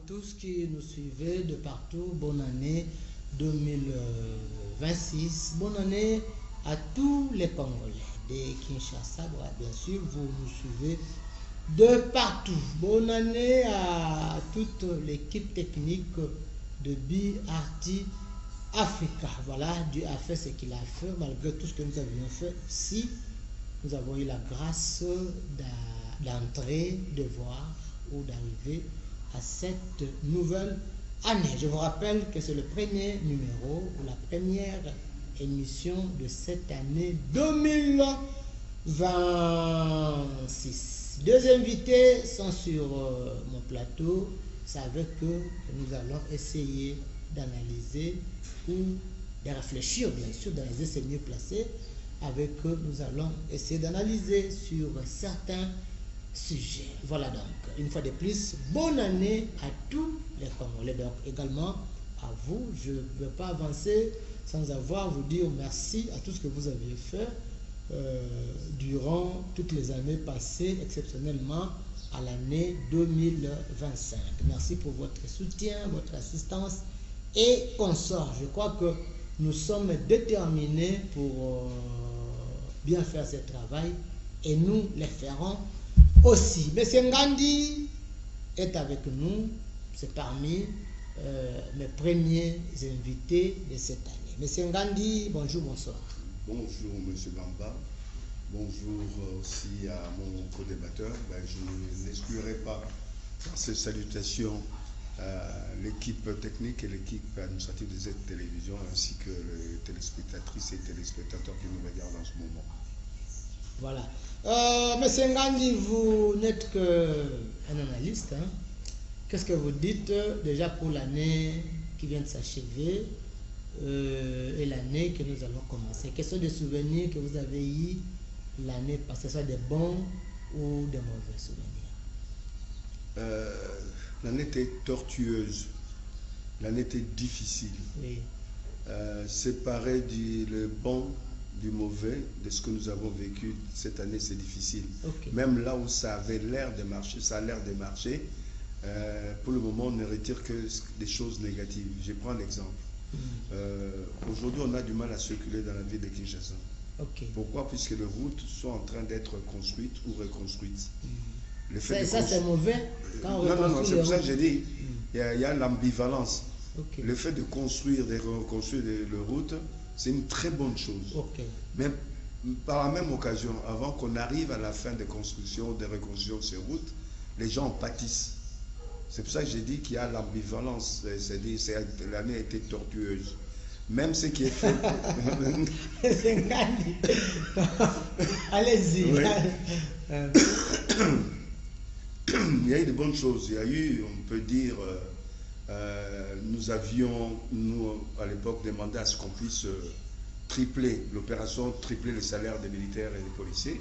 tous qui nous suivez de partout. Bonne année 2026. Bonne année à tous les Congolais. De Kinshasa, bien sûr, vous nous suivez de partout. Bonne année à toute l'équipe technique de BRT Africa. Voilà, Dieu a fait ce qu'il a fait, malgré tout ce que nous avions fait. Si nous avons eu la grâce d'entrer, de voir ou d'arriver à cette nouvelle année. Je vous rappelle que c'est le premier numéro ou la première émission de cette année 2026. Deux invités sont sur mon plateau. C'est avec eux que nous allons essayer d'analyser ou de réfléchir, bien sûr, d'analyser, c'est mieux placé. Avec eux, nous allons essayer d'analyser sur certains sujets. Voilà donc, une fois de plus, bonne année à tous les Congolais. Donc également à vous, je ne veux pas avancer sans avoir vous dire merci à tout ce que vous aviez fait durant toutes les années passées, exceptionnellement à l'année 2025. Merci pour votre soutien, votre assistance et consorts. Je crois que nous sommes déterminés pour bien faire ce travail et nous le ferons aussi. Monsieur Ngandi est avec nous, c'est parmi mes premiers invités de cette année. Monsieur Ngandi, bonjour, bonsoir. Bonjour Monsieur Bamba, bonjour aussi à mon co-débatteur. Je n'exclurai pas ces salutations à l'équipe technique et l'équipe administrative de cette télévision ainsi que les téléspectatrices et téléspectateurs qui nous regardent en ce moment. Voilà. Monsieur Ngandi, vous n'êtes qu'un analyste. Hein? Qu'est-ce que vous dites déjà pour l'année qui vient de s'achever et l'année que nous allons commencer? Quels sont des souvenirs que vous avez eus l'année passée, soit des bons ou des mauvais souvenirs? L'année était tortueuse, l'année était difficile. Oui. Séparer le bon du mauvais, de ce que nous avons vécu cette année, c'est difficile. Okay. Même là où ça avait l'air de marcher, ça a l'air de marcher, pour le moment, on ne retire que des choses négatives. Je prends l'exemple. Aujourd'hui, on a du mal à circuler dans la ville de Kinshasa. Okay. Pourquoi? Puisque les routes sont en train d'être construites ou reconstruites. Le fait ça c'est mauvais quand on non, c'est pour ça que j'ai dit, il y a l'ambivalence. Okay. Le fait de construire, de reconstruire les routes, c'est une très bonne chose. Okay. Mais par la même occasion, avant qu'on arrive à la fin des constructions, des reconstructions de ces routes, les gens en pâtissent. C'est pour ça que j'ai dit qu'il y a l'ambivalence. C'est-à-dire l'année a été tortueuse. Même ce qui est fait. Allez-y. Oui. Il y a eu de bonnes choses. Il y a eu, on peut dire, nous avions, à l'époque, demandé à ce qu'on puisse tripler l'opération, tripler les salaires des militaires et des policiers.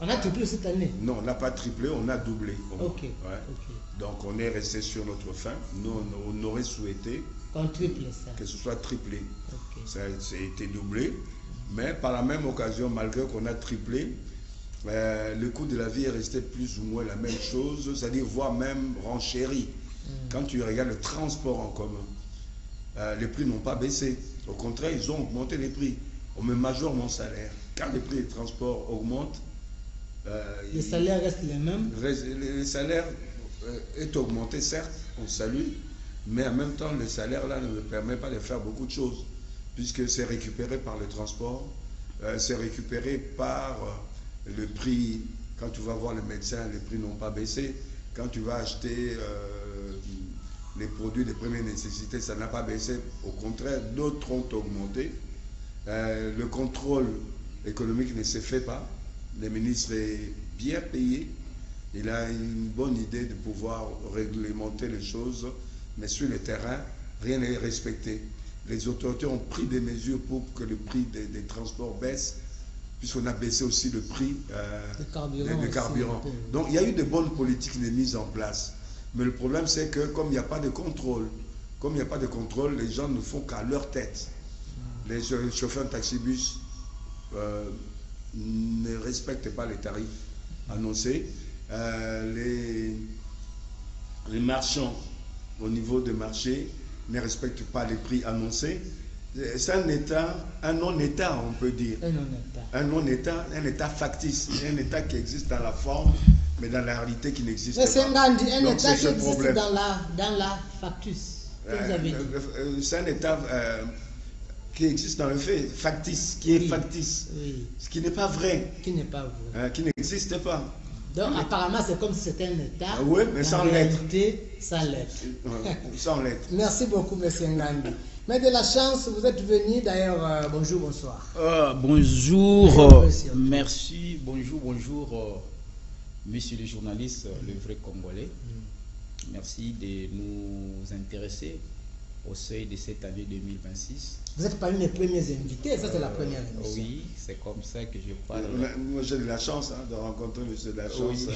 On a triplé cette année? Non, on n'a pas triplé, on a doublé. Okay. Ouais. Okay. Donc on est resté sur notre fin. Nous, on aurait souhaité qu'on triple ça. Que ce soit triplé. Okay. Ça a été doublé. Mais par la même occasion, malgré qu'on a triplé, le coût de la vie est resté plus ou moins la même chose, c'est-à-dire voire même renchéri. Quand tu regardes le transport en commun, les prix n'ont pas baissé. Au contraire, ils ont augmenté les prix. On me majore mon salaire. Quand les prix des transports augmentent, les salaires restent les mêmes. Les salaires est augmenté, certes, on salue, mais en même temps, le salaire là ne me permet pas de faire beaucoup de choses, puisque c'est récupéré par le transport, c'est récupéré par le prix. Quand tu vas voir le médecin, les prix n'ont pas baissé. Quand tu vas acheter les produits de première nécessité, ça n'a pas baissé. Au contraire, d'autres ont augmenté. Le contrôle économique ne se fait pas. Le ministre est bien payé. Il a une bonne idée de pouvoir réglementer les choses, mais sur le terrain, rien n'est respecté. Les autorités ont pris des mesures pour que le prix des transports baisse, puisqu'on a baissé aussi le prix des carburants. Donc il y a eu de bonnes politiques mises en place. Mais le problème, c'est que comme il n'y a pas de contrôle, les gens ne font qu'à leur tête. Les chauffeurs de taxi-bus ne respectent pas les tarifs annoncés. Les marchands au niveau du marché, ne respectent pas les prix annoncés. C'est un État, un non-État, on peut dire. Un non-État, un État factice, un État qui existe dans la forme, mais dans la réalité qui n'existe pas. C'est un État qui existe problème. dans la factus. C'est un État qui existe dans le fait, factice, qui est factice, ce qui n'est pas vrai. Qui n'est pas vrai. Qui n'existe pas. Donc apparemment c'est comme si c'était un État. Oui, mais sans l'être. Sans l'être. Sans l'être. Merci beaucoup, M. Ngandi. Mais de la chance, vous êtes venu d'ailleurs. Bonjour, bonsoir. Bonjour, merci, bonjour, monsieur le journaliste, le vrai Congolais. Merci de nous intéresser au seuil de cette année 2026. Vous êtes parmi mes premiers invités, ça c'est la première émission. Oui, c'est comme ça que je parle. Moi j'ai de la chance de rencontrer monsieur de la chance.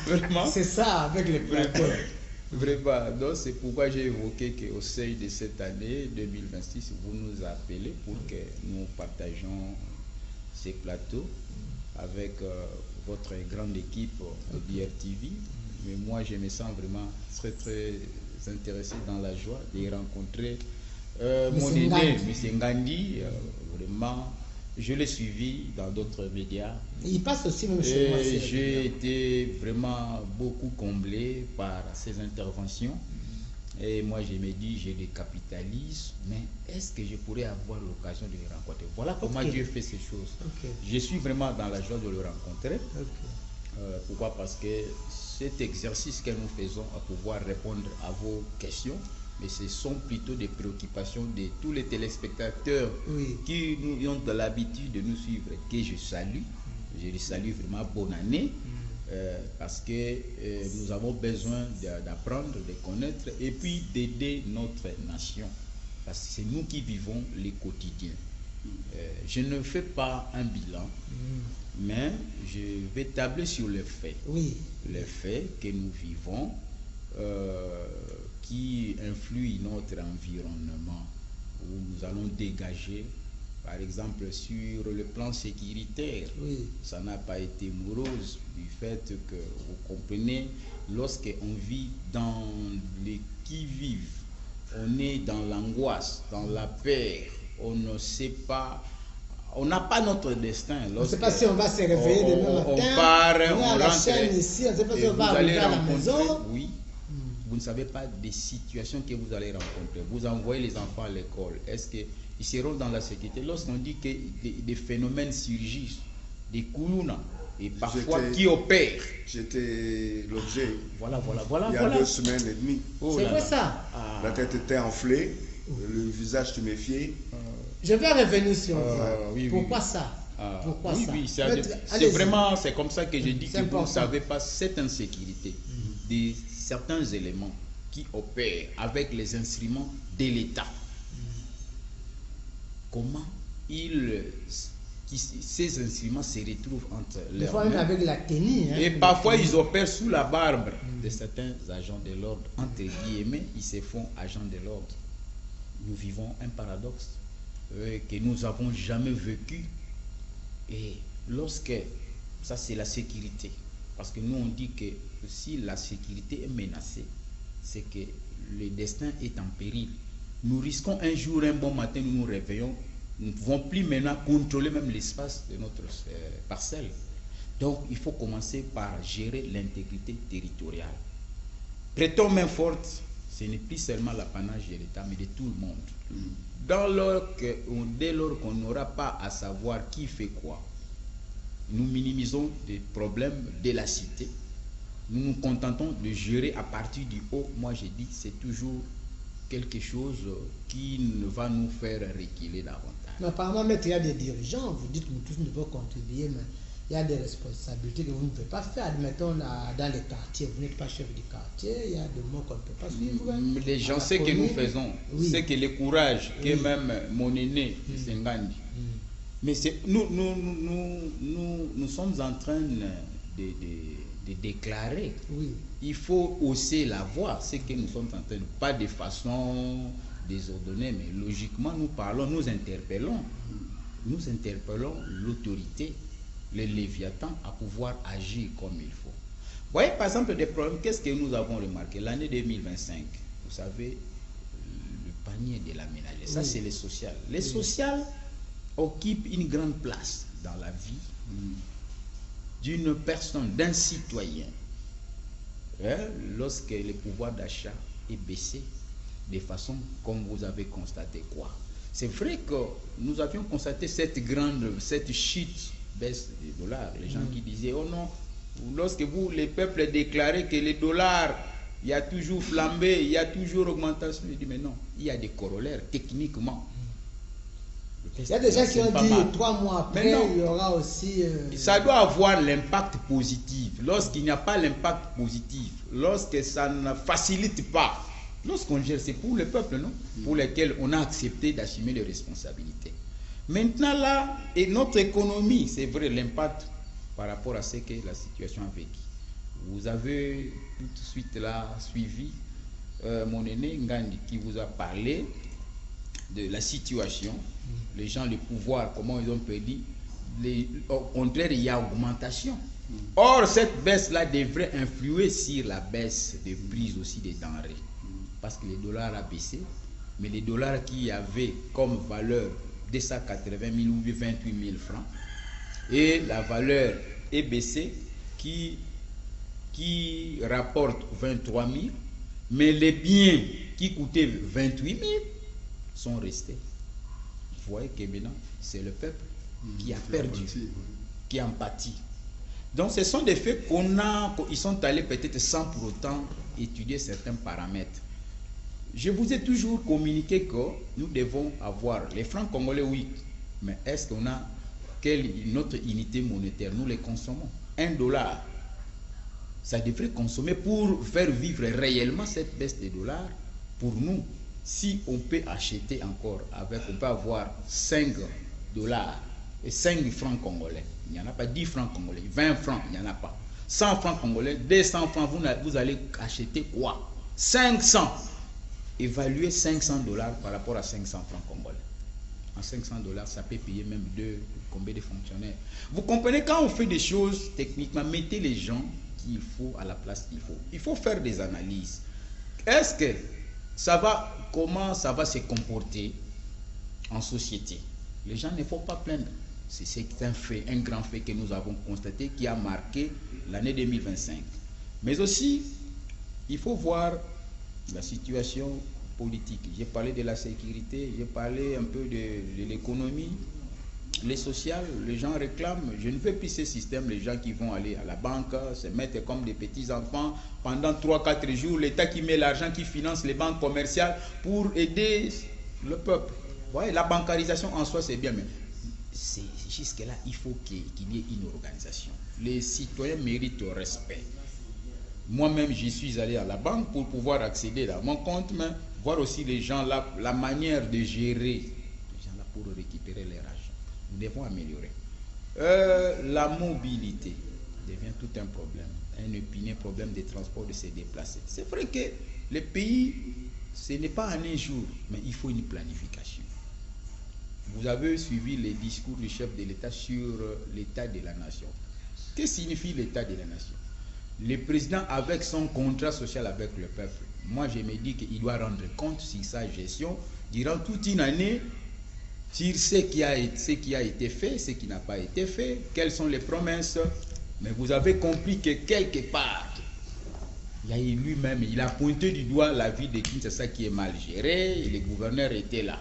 Vraiment. C'est ça avec les plateaux. Vraiment, donc c'est pourquoi j'ai évoqué qu'au seuil de cette année 2026, vous nous appelez pour que nous partageons ces plateaux avec votre grande équipe de DRTV. Mais moi, je me sens vraiment très intéressé dans la joie de rencontrer mon aîné, M. Ngandi. Vraiment, je l'ai suivi dans d'autres médias. Il passe aussi même chez moi. J'ai été vraiment beaucoup comblé par ses interventions. Et moi, je me dis, je les capitalise, mais est-ce que je pourrais avoir l'occasion de les rencontrer? Voilà comment Dieu fait ces choses. Je suis vraiment dans la joie de le rencontrer. Pourquoi? Parce que cet exercice que nous faisons à pouvoir répondre à vos questions, mais ce sont plutôt des préoccupations de tous les téléspectateurs qui nous ont de l'habitude de nous suivre, que je salue. Je les salue vraiment, bonne année. Parce que nous avons besoin d'apprendre, de connaître et puis d'aider notre nation. Parce que c'est nous qui vivons les quotidiens. Je ne fais pas un bilan, mais je vais tabler sur les faits. Les faits que nous vivons qui influent notre environnement, où nous allons dégager. Par exemple, sur le plan sécuritaire, ça n'a pas été morose du fait que, vous comprenez, lorsqu'on vit dans les qui-vive, on est dans l'angoisse, dans la peur, on ne sait pas, on n'a pas notre destin. On ne sait pas si on va se réveiller demain matin, on part, on on la rentre, chaîne ici, on ne sait pas si on va arriver à la maison. Vous ne savez pas des situations que vous allez rencontrer. Vous envoyez les enfants à l'école. Est-ce qu'ils seront dans la sécurité? Lorsqu'on dit que des phénomènes surgissent, des koulouna, et parfois qui opèrent. J'étais l'objet. Voilà. Il y a 2 semaines et demie. C'est vrai ça. La tête était enflée, le visage tuméfié. Je vais revenir sur pourquoi ça? Pourquoi ça? C'est vraiment, c'est comme ça que je dis que vous ne savez pas cette insécurité. Des certains éléments qui opèrent avec les instruments de l'État. Comment ces instruments se retrouvent entre leurs mains. Même avec la tenue. Et parfois, ils opèrent sous la barbe de certains agents de l'ordre. Entre guillemets, ils se font agents de l'ordre. Nous vivons un paradoxe que nous n'avons jamais vécu. Et lorsque, ça c'est la sécurité, parce que nous on dit que si la sécurité est menacée, c'est que le destin est en péril. Nous risquons un jour, un bon matin, nous nous réveillons, nous ne pouvons plus maintenant contrôler même l'espace de notre parcelle. Donc il faut commencer par gérer l'intégrité territoriale. Prêtons main forte, ce n'est plus seulement l'apanage de l'État, mais de tout le monde. Dès lors qu'on n'aura pas à savoir qui fait quoi, nous minimisons les problèmes de la cité. Nous nous contentons de gérer à partir du haut. Moi, j'ai dit c'est toujours quelque chose qui va nous faire reculer davantage. Mais apparemment, maître, il y a des dirigeants, vous dites que nous tous nous devons contribuer, mais il y a des responsabilités que vous ne pouvez pas faire. Admettons, dans les quartiers, vous n'êtes pas chef du quartier, il y a des mots qu'on ne peut pas suivre. Les gens, ce que nous faisons, c'est que le courage, que même mon aîné, Ngandi, mais nous sommes en train de déclarer. Il faut hausser la voix, c'est que nous sommes en train de, pas de façon désordonnée, mais logiquement nous parlons, nous interpellons l'autorité, les léviathans à pouvoir agir comme il faut. voyez, par exemple, des problèmes, qu'est-ce que nous avons remarqué? L'année 2025, vous savez, le panier de la ménagère, ça c'est les sociales. Les sociales occupent une grande place dans la vie d'une personne, d'un citoyen, lorsque le pouvoir d'achat est baissé, de façon comme vous avez constaté quoi. C'est vrai que nous avions constaté cette chute, baisse du dollar. Les gens qui disaient, oh non, lorsque les peuples déclaraient que les dollars, il y a toujours flambé, il y a toujours augmentation. Je dis, mais non, il y a des corollaires techniquement. Il y a des gens qui ont dit 3 mois après, il y aura aussi... Ça doit avoir l'impact positif. Lorsqu'il n'y a pas l'impact positif, lorsque ça ne facilite pas, lorsqu'on gère, c'est pour le peuple, non? Pour lesquels on a accepté d'assumer les responsabilités. Maintenant là, et notre économie, c'est vrai, l'impact par rapport à ce que la situation a vécu. Vous avez tout de suite là suivi mon aîné Ngandi qui vous a parlé de la situation, les gens, le pouvoir, comment ils ont perdu. Au contraire, il y a augmentation. Or, cette baisse-là devrait influer sur la baisse des prix aussi des denrées. Parce que le dollar a baissé, mais les dollars qui avaient comme valeur 280 000 ou 28 000 francs, et la valeur est baissée qui rapporte 23 000, mais les biens qui coûtaient 28 000 sont restés. Vous voyez que maintenant, c'est le peuple qui a perdu, qui en pâtit. Donc, ce sont des faits ils sont allés peut-être sans pour autant étudier certains paramètres. Je vous ai toujours communiqué que nous devons avoir les francs congolais, oui, mais est-ce qu'on a notre unité monétaire? Nous les consommons. $1, ça devrait consommer pour faire vivre réellement cette baisse des dollars. Pour nous, si on peut acheter encore on peut avoir $5 et 5 francs congolais. Il n'y en a pas 10 francs congolais, 20 francs, il n'y en a pas. 100 francs congolais, 200 francs, vous allez acheter quoi? 500. Évaluer $500 par rapport à 500 francs congolais. En $500, ça peut payer même combien de fonctionnaires. Vous comprenez, quand on fait des choses techniquement, mettez les gens qu'il faut à la place qu'il faut. Il faut faire des analyses. Est-ce que comment ça va se comporter en société? Les gens ne faut pas plaindre. C'est un fait, un grand fait que nous avons constaté qui a marqué l'année 2025. Mais aussi, il faut voir la situation politique. J'ai parlé de la sécurité, j'ai parlé un peu de l'économie, les sociales. Les gens réclament, je ne veux plus ce système, les gens qui vont aller à la banque, se mettre comme des petits enfants pendant 3-4 jours, l'État qui met l'argent, qui finance les banques commerciales pour aider le peuple. Vous voyez, la bancarisation en soi c'est bien, mais jusque-là, il faut qu'il y ait une organisation. Les citoyens méritent le respect. Moi-même, j'y suis allé à la banque pour pouvoir accéder à mon compte, mais voir aussi les gens là, la manière de gérer les gens là pour récupérer leur argent. Nous devons améliorer. La mobilité devient tout un problème, un épineux problème de transport, de se déplacer. C'est vrai que le pays, ce n'est pas en un jour, mais il faut une planification. Vous avez suivi les discours du chef de l'État sur l'état de la nation. Que signifie l'état de la nation? Le président, avec son contrat social avec le peuple, moi je me dis qu'il doit rendre compte sur sa gestion durant toute une année, sur ce qui a été fait, ce qui n'a pas été fait, quelles sont les promesses. Mais vous avez compris que quelque part, lui-même, il a pointé du doigt la vie de Kinshasa qui est mal gérée, et les gouverneurs étaient là.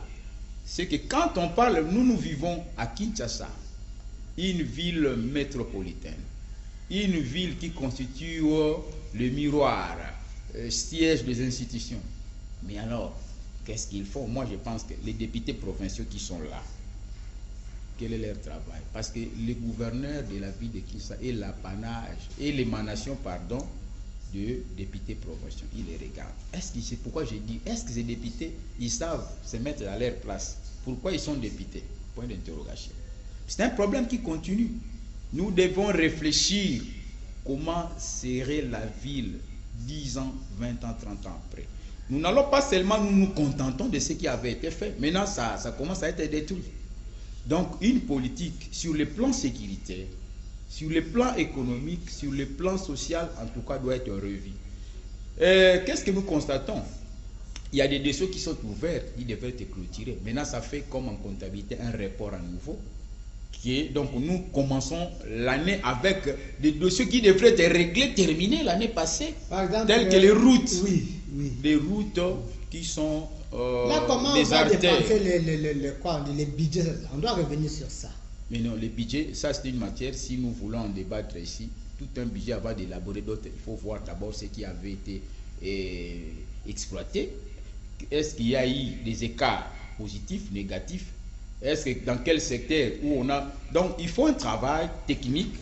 C'est que quand on parle, nous vivons à Kinshasa, une ville métropolitaine, une ville qui constitue le miroir, siège des institutions. Mais alors, qu'est-ce qu'ils font? Moi, je pense que les députés provinciaux qui sont là, quel est leur travail? Parce que les gouverneurs de la ville de Kinshasa et l'apanage et l'émanation, de députés provinciaux, ils les regardent. C'est pourquoi j'ai dit, est-ce que ces députés, ils savent se mettre à leur place? Pourquoi ils sont députés? Point d'interrogation. C'est un problème qui continue. Nous devons réfléchir comment serait la ville 10 ans, 20 ans, 30 ans après. Nous n'allons pas seulement nous contentons de ce qui avait été fait. Maintenant, ça commence à être détruit. Donc, une politique sur le plan sécuritaire, sur le plan économique, sur le plan social, en tout cas, doit être revu. Qu'est-ce que nous constatons? Il y a des dossiers qui sont ouverts, ils devraient être clôturés. Maintenant, ça fait comme en comptabilité un report à nouveau. Donc, nous commençons l'année avec des dossiers qui devraient être réglés, terminés l'année passée. Par exemple, tels que les routes. Oui. Des routes qui sont là, comment des on va artères. dépenser les budgets? On doit revenir sur ça. Mais non, les budgets, ça c'est une matière, si nous voulons en débattre ici, tout un budget avant d'élaborer d'autres, il faut voir d'abord ce qui avait été exploité. Est-ce qu'il y a eu des écarts positifs, négatifs? Est-ce que dans quel secteur où on a... Donc il faut un travail technique,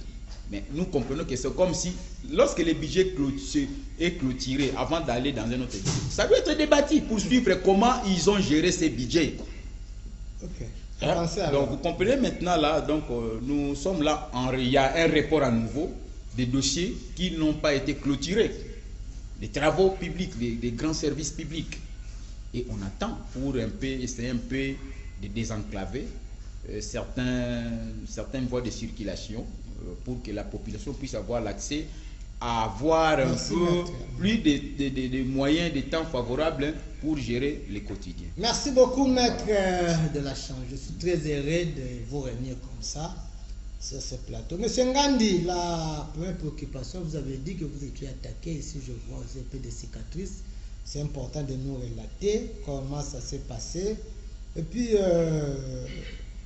mais nous comprenons que c'est comme si, lorsque le budget est clôturé budget, avant d'aller dans un autre budget, ça doit être débattu pour suivre comment ils ont géré ces budgets. Ok. Hein? Donc vous comprenez maintenant là, donc nous sommes là, il y a un report à nouveau des dossiers qui n'ont pas été clôturés, des travaux publics, des grands services publics, et on attend pour essayer un peu de désenclaver certaines voies de circulation pour que la population puisse avoir l'accès à avoir un peu plus de moyens, de temps favorables pour gérer les quotidiens. Merci beaucoup, maître de la Chambre. Je suis très heureux de vous réunir comme ça sur ce plateau. Monsieur Ngandi, la première préoccupation, vous avez dit que vous étiez attaqué. Ici, je vois un peu de cicatrices. C'est important de nous relater comment ça s'est passé. Et puis,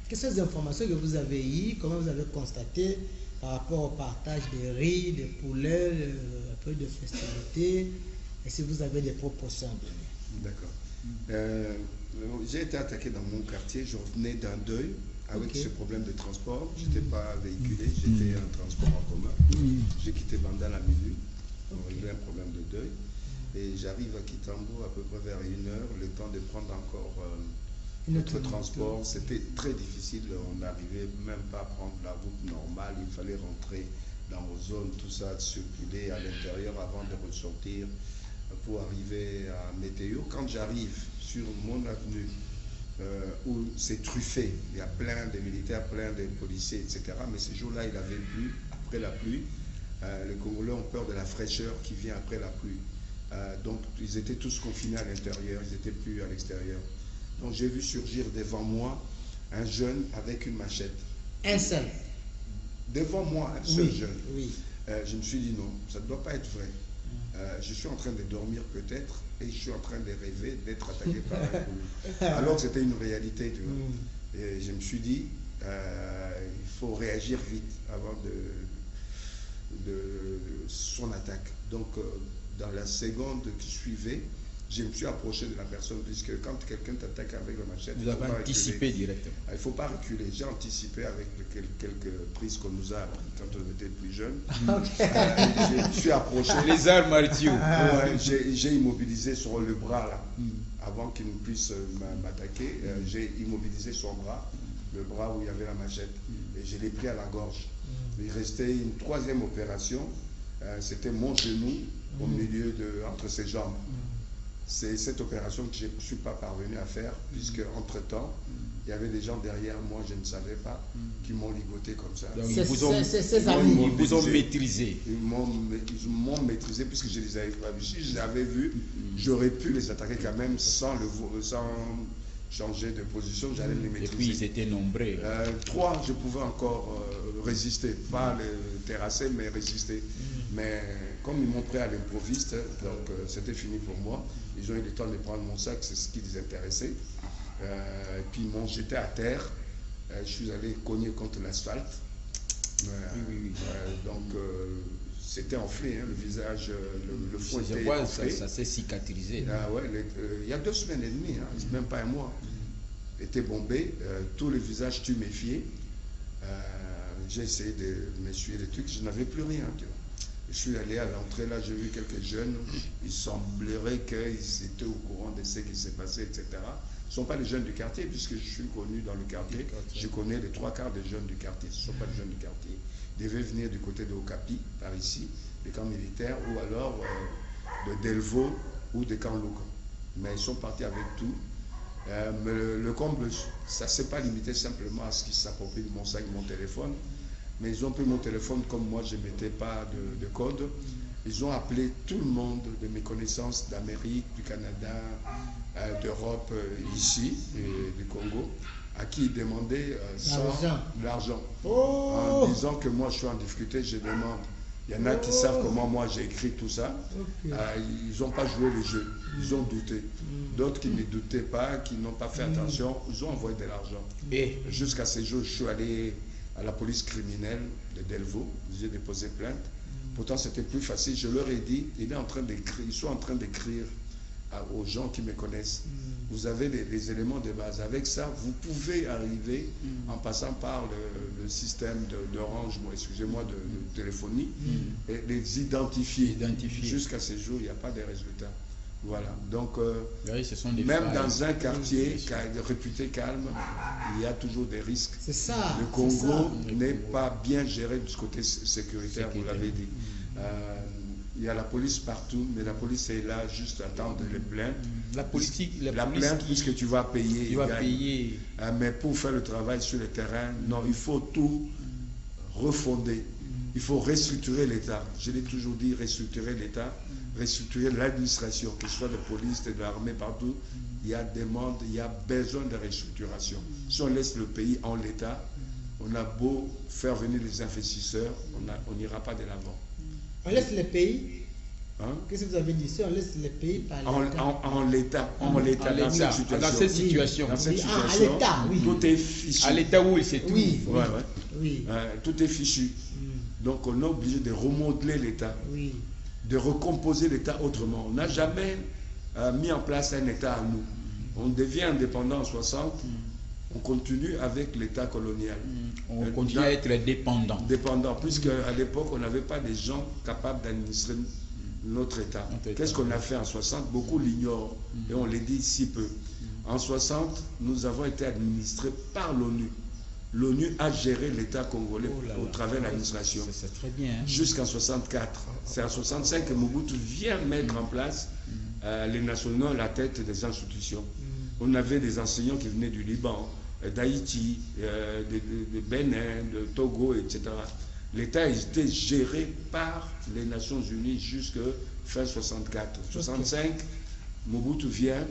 quelles sont les informations que vous avez eues, comment vous avez constaté par rapport au partage des riz, des poulets, un peu de festivités, et si vous avez des propositions à donner. D'accord. J'ai été attaqué dans mon quartier, je revenais d'un deuil avec ce problème de transport. Je n'étais pas véhiculé, j'étais en transport en commun. J'ai quitté Bandal à minuit pour régler un problème de deuil. Et j'arrive à Kitambo à peu près vers 1h, le temps de prendre encore notre transport. C'était très difficile, on n'arrivait même pas à prendre la route normale, il fallait rentrer dans nos zones, tout ça, circuler à l'intérieur avant de ressortir pour arriver à Météo. Quand j'arrive sur mon avenue, où c'est truffé, il y a plein de militaires, plein de policiers, etc. Mais ce jour-là, il avait plu, après la pluie. Les Congolais ont peur de la fraîcheur qui vient après la pluie. Donc, ils étaient tous confinés à l'intérieur, ils n'étaient plus à l'extérieur. Donc, j'ai vu surgir devant moi un jeune avec une machette. Un seul? Devant moi, un seul jeune. Oui. Je me suis dit non, ça ne doit pas être vrai. Je suis en train de dormir peut-être et je suis en train de rêver d'être attaqué par un colis. Alors que c'était une réalité, tu vois. Et je me suis dit, il faut réagir vite avant de son attaque. Donc, dans la seconde qui suivait, je me suis approché de la personne, puisque quand quelqu'un t'attaque avec la machette, vous avez anticipé directement. Il ne faut pas reculer. J'ai anticipé avec quelques prises qu'on nous a appris quand on était plus jeunes. Je suis approché. Les arts martiaux. J'ai immobilisé sur le bras là, avant qu'il ne puisse m'attaquer. J'ai immobilisé son bras, le bras où il y avait la machette, et je l'ai pris à la gorge. Il restait une troisième opération. C'était mon genou au milieu entre ses jambes. C'est cette opération que je ne suis pas parvenu à faire, puisque entre-temps, il y avait des gens derrière moi, je ne savais pas, qui m'ont ligoté comme ça. Ils vous ont maîtrisé. Ils m'ont maîtrisé, puisque je les avais pas vus. Si je les avais vus, j'aurais pu les attaquer quand même sans changer de position, j'allais les maîtriser. Et puis ils étaient nombreux. 3, je pouvais encore résister, pas les terrasser, mais résister. Mais comme ils m'ont pris à l'improviste, donc c'était fini pour moi. Ils ont eu le temps de prendre mon sac, c'est ce qui les intéressait. Et puis ils m'ont jeté à terre. Je suis allé cogner contre l'asphalte. Donc c'était enflé, hein, le visage, le front était enflé. Ça s'est cicatrisé. Il y a 2 semaines et demie, hein, même pas un mois. Était bombé, tout le visage tuméfié. J'ai essayé de m'essuyer les trucs, je n'avais plus rien. Tu vois. Je suis allé à l'entrée, là j'ai vu quelques jeunes, il semblerait qu'ils étaient au courant de ce qui s'est passé, etc. Ce ne sont pas les jeunes du quartier, puisque je suis connu dans le quartier. Je connais les 3/4 des jeunes du quartier, ce ne sont pas les jeunes du quartier. Ils devaient venir du côté de Okapi, par ici, des camps militaires, ou alors de Delvaux ou des camps locaux. Mais ils sont partis avec tout. Mais le comble, ça ne s'est pas limité simplement à ce qu'ils s'approprient de mon sac, mon téléphone. mais ils ont pris mon téléphone comme moi je ne mettais pas de code. Ils ont appelé tout le monde de mes connaissances d'Amérique, du Canada, d'Europe, ici, du Congo, à qui ils demandaient l'argent. Oh. En disant que moi je suis en difficulté, je demande. Il y en a qui savent comment moi j'ai écrit tout ça. Okay. Ils n'ont pas joué le jeu, ils ont douté. D'autres qui ne doutaient pas, qui n'ont pas fait attention, ils ont envoyé de l'argent. Et jusqu'à ce jour, je suis allé à la police criminelle de Delvaux, j'ai déposé plainte. Pourtant, c'était plus facile. Je leur ai dit, ils sont en train d'écrire aux gens qui me connaissent. Vous avez les éléments de base. Avec ça, vous pouvez arriver en passant par le système d'Orange, excusez-moi, de téléphonie, et les identifier. Jusqu'à ce jour, il n'y a pas de résultats. Voilà. Donc, oui, ce sont des même failles. dans un quartier réputé calme, il y a toujours des risques. C'est ça. Le Congo n'est pas bien géré du côté sécuritaire, vous l'avez dit. Il y a la police partout, mais la police est là juste à attendre les plaintes. La politique, la plainte, puisque tu vas payer. Tu vas payer. Mais pour faire le travail sur le terrain, non, il faut tout refonder. Il faut restructurer l'État. Je l'ai toujours dit, restructurer l'État, restructurer l'administration, que ce soit de police, de l'armée, partout. Il y a demande, il y a besoin de restructuration. Si on laisse le pays en l'état, on a beau faire venir les investisseurs, on n'ira pas de l'avant. On laisse les pays. Hein? Qu'est-ce que vous avez dit? Si on laisse les pays par l'État. En l'état, dans cette situation. Dans cette situation. Dans cette Oui. situation, À l'État, oui. tout est fichu. À l'état où il s'est tout. Oui. Ouais. Oui. Tout est fichu. Donc on est obligé de remodeler l'État, Oui. de recomposer l'État autrement. On n'a jamais mis en place un État à nous. On devient indépendant en 60, on continue avec l'État colonial. On continue à être dépendant. Dépendant, puisque à l'époque, on n'avait pas des gens capables d'administrer notre État. Qu'est-ce qu'on a fait en 60? Beaucoup l'ignorent, et on les dit si peu. En 60, nous avons été administrés par l'ONU. L'ONU a géré l'État congolais au travers de l'administration. C'est très bien. Hein? Jusqu'en 64. C'est en 65 que Mobutu vient mettre en place les nationaux à la tête des institutions. On avait des enseignants qui venaient du Liban, d'Haïti, de Bénin, de Togo, etc. L'État était géré par les Nations Unies jusqu'à fin 64. 65, Mobutu vient,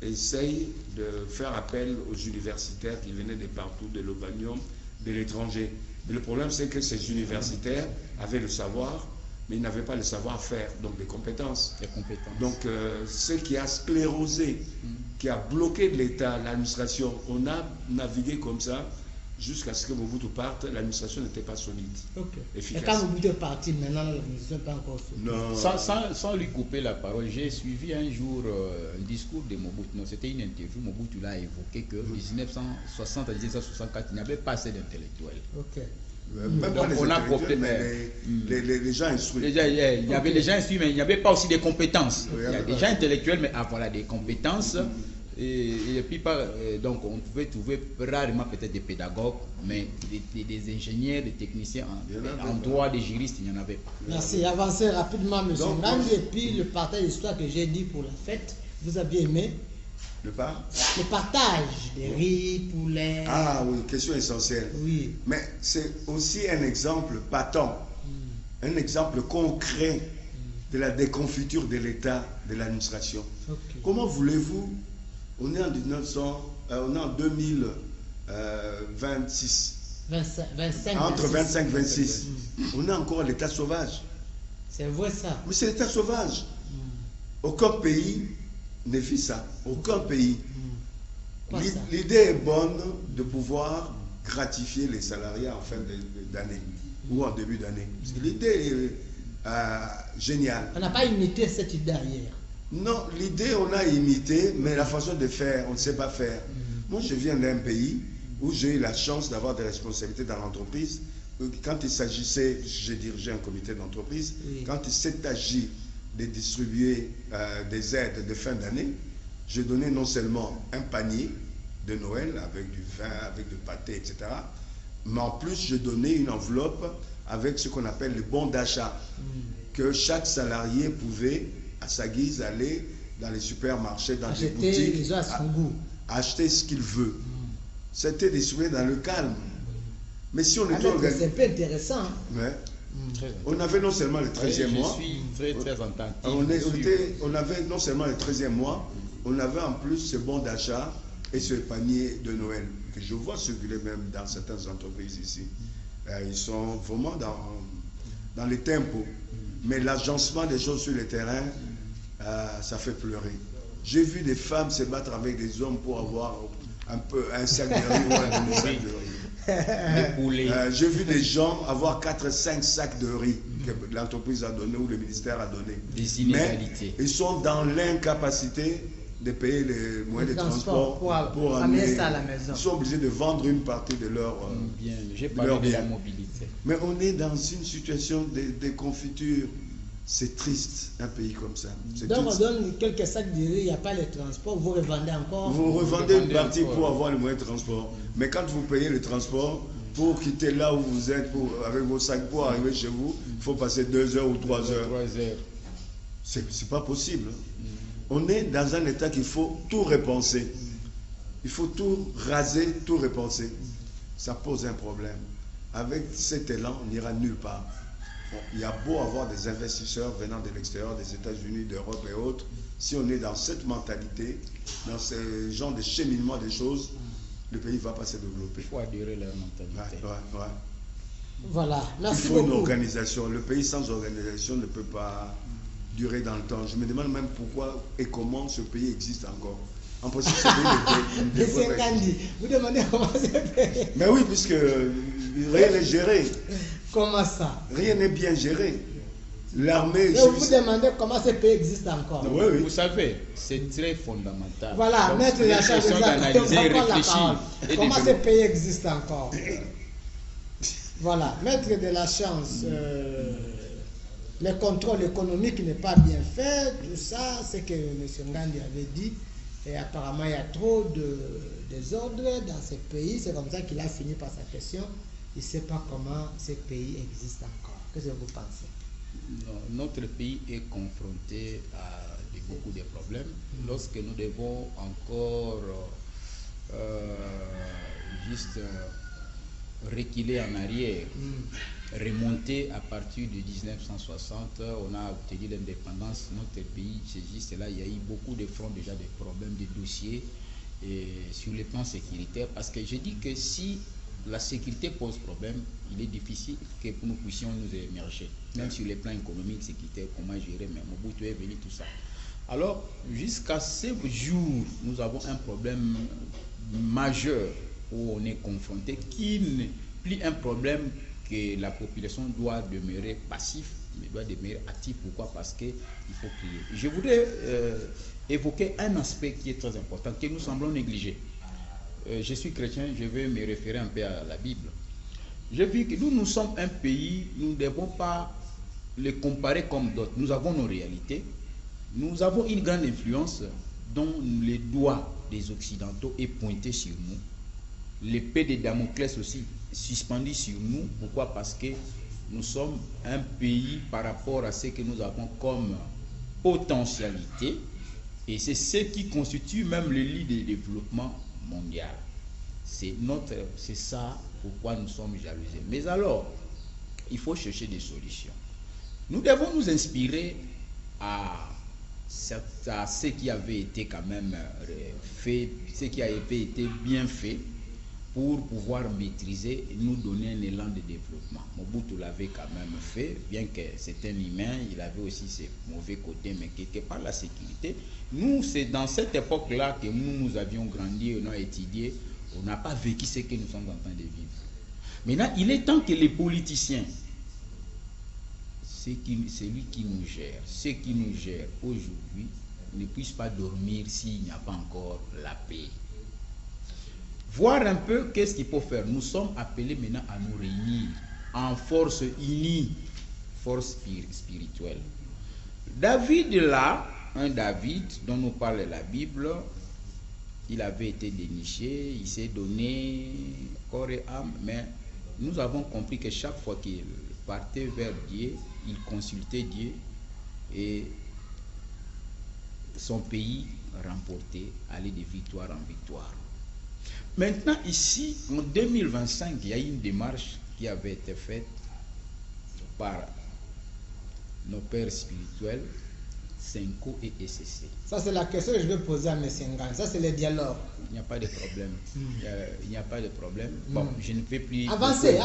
essaye de faire appel aux universitaires qui venaient de partout, de l'Obanium, de l'étranger. Mais le problème, c'est que ces universitaires avaient le savoir, mais ils n'avaient pas le savoir-faire, donc les compétences. Donc, ce qui a sclérosé, qui a bloqué l'État, l'administration, on a navigué comme ça jusqu'à ce que Mobutu parte, l'administration n'était pas solide. Efficace. Et quand Mobutu est parti, maintenant, l'administration n'est pas encore solide. Non. Sans lui couper la parole, j'ai suivi un jour un discours de Mobutu. Non, c'était une interview. Mobutu l'a évoqué que 1960 à 1964, il n'y avait pas assez d'intellectuels. Même donc, on a coopté, les gens instruits. Il y avait les gens instruits, mais il n'y avait pas aussi des compétences. Il y a des gens intellectuels, mais voilà, des compétences. Et puis, donc, on pouvait trouver rarement peut-être des pédagogues, mais des ingénieurs, des techniciens en droit, des juristes, il n'y en avait pas. Merci. Avancez rapidement, M. Ngangi. Et puis, le partage d'histoire que j'ai dit pour la fête, vous avez aimé? Le partage des riz, poulets. Ah oui, question essentielle. Oui. Mais c'est aussi un exemple patent, un exemple concret de la déconfiture de l'État, de l'administration. Comment voulez-vous, on est en 2026, 25, entre 25 et 26, on est encore à l'État sauvage. C'est vrai ça. Mais c'est l'État sauvage. Aucun pays ne vit ça. Aucun pays. L'idée est bonne de pouvoir gratifier les salariés en fin d'année ou en début d'année. L'idée est géniale. On n'a pas imité cette idée ailleurs. Non, l'idée on a imité, mais la façon de faire, on ne sait pas faire. Moi, je viens d'un pays où j'ai eu la chance d'avoir des responsabilités dans l'entreprise. Quand il s'agissait, j'ai dirigé un comité d'entreprise, quand il s'est agi de distribuer des aides de fin d'année, je donnais non seulement un panier de Noël avec du vin, avec du pâté, etc. Mais en plus, je donnais une enveloppe avec ce qu'on appelle le bon d'achat, que chaque salarié pouvait, à sa guise, aller dans les supermarchés, dans les boutiques, acheter ce qu'il veut. C'était distribué dans le calme. Mais si on était C'est un organisé, peu intéressant. Hein. ouais, Très on avait non seulement le 13e mois, Je suis très attentif. on avait non seulement le 13e mois, on avait en plus ce bon d'achat et ce panier de Noël que je vois circuler même dans certaines entreprises ici. Ils sont vraiment dans les tempos. Mais l'agencement des choses sur le terrain, ça fait pleurer. J'ai vu des femmes se battre avec des hommes pour avoir un sac de riz ou un demi-sac de riz. Des poulets. J'ai vu des gens avoir 4-5 sacs de riz que l'entreprise a donné ou le ministère a donné. Des inégalités. Mais ils sont dans l'incapacité de payer les moyens de transport pour amener ça à la maison. Ils sont obligés de vendre une partie de leur Bien, j'ai parlé de la mobilité. Mais on est dans une situation de confiture. C'est triste, un pays comme ça. Donc on donne quelques sacs de riz, il n'y a pas les transports, vous revendez encore. Vous revendez une partie pour avoir le moyen de transport. Mais quand vous payez le transport, pour quitter là où vous êtes, avec vos sacs pour arriver chez vous, il faut passer 2 heures ou 3 heures. C'est pas possible. On est dans un état qu'il faut tout repenser. Il faut tout raser, tout repenser. Ça pose un problème. Avec cet élan, on n'ira nulle part. Bon, il y a beau avoir des investisseurs venant de l'extérieur, des États-Unis, d'Europe et autres. Si on est dans cette mentalité, dans ce genre de cheminement des choses, le pays ne va pas se développer. Il faut adhérer leur mentalité. Ouais. Voilà, merci Il faut beaucoup. une organisation. Le pays sans organisation ne peut pas durer dans le temps. Je me demande même pourquoi et comment ce pays existe encore. En principe, ce pays ne Monsieur devrait pas Kandi, exister. vous demandez comment c'est fait. Mais oui, puisque rien n'est géré. Comment ça? Rien n'est bien géré. L'armée... Donc vous demandez comment ce pays existe encore. Oui, oui. Vous savez, c'est très fondamental. Voilà, Donc, mettre c'est la une chance question d'analyser et réfléchir. Et comment ce développer. pays existe encore. Voilà, mettre de la chance, le contrôle économique n'est pas bien fait, tout ça, c'est que M. Ngandi avait dit, et apparemment il y a trop de désordre dans ce pays, c'est comme ça qu'il a fini par sa question, il ne sait pas comment ce pays existe encore. Qu'est-ce que vous pensez? Non, notre pays est confronté à beaucoup de problèmes. Lorsque nous devons encore juste reculer en arrière, remonter à partir de 1960, on a obtenu l'indépendance, notre pays, c'est juste là, il y a eu beaucoup de fronts déjà, des problèmes, des dossiers et sur le plan sécuritaire, parce que je dis que si la sécurité pose problème, il est difficile que nous puissions nous émerger, même sur les plans économiques, sécuritaires, comment gérer, mais Mobutu est venu, tout ça. Alors, jusqu'à ce jour, nous avons un problème majeur où on est confronté, qui n'est plus un problème que la population doit demeurer passif, mais doit demeurer actif. Pourquoi? Parce qu'il faut crier. Je voudrais évoquer un aspect qui est très important, que nous semblons négliger. Je suis chrétien, je vais me référer un peu à la Bible. J'ai vu que nous sommes un pays, nous ne devons pas les comparer comme d'autres. Nous avons nos réalités, nous avons une grande influence dont le doigt des Occidentaux est pointé sur nous. L'épée de Damoclès aussi suspendue sur nous. Pourquoi? Parce que nous sommes un pays par rapport à ce que nous avons comme potentialité, et c'est ce qui constitue même le lit de développement mondial. C'est ça pourquoi nous sommes jalousés. Mais alors, il faut chercher des solutions. Nous devons nous inspirer à ce qui avait été quand même fait, ce qui a été bien fait pour pouvoir maîtriser et nous donner un élan de développement. Mobutu l'avait quand même fait, bien que c'est un humain, il avait aussi ses mauvais côtés, mais quelque part la sécurité. Nous, c'est dans cette époque-là que nous avions grandi, on a étudié, on n'a pas vécu ce que nous sommes en train de vivre. Maintenant, il est temps que les politiciens, celui qui nous gère, ceux qui nous gèrent aujourd'hui, ne puissent pas dormir s'il n'y a pas encore la paix. Voir un peu qu'est-ce qu'il faut faire. Nous sommes appelés maintenant à nous réunir en force unie, force spirituelle. David là, un David dont nous parle la Bible, il avait été déniché, il s'est donné corps et âme, mais nous avons compris que chaque fois qu'il partait vers Dieu, il consultait Dieu et son pays remportait, allait de victoire en victoire. Maintenant, ici, en 2025, il y a une démarche qui avait été faite par nos pères spirituels, Senko et SCC. Ça, c'est la question que je vais poser à M. Ngan. Ça, c'est le dialogue. Il n'y a pas de problème. Il n'y a pas de problème. Bon, je ne vais plus... Avancez,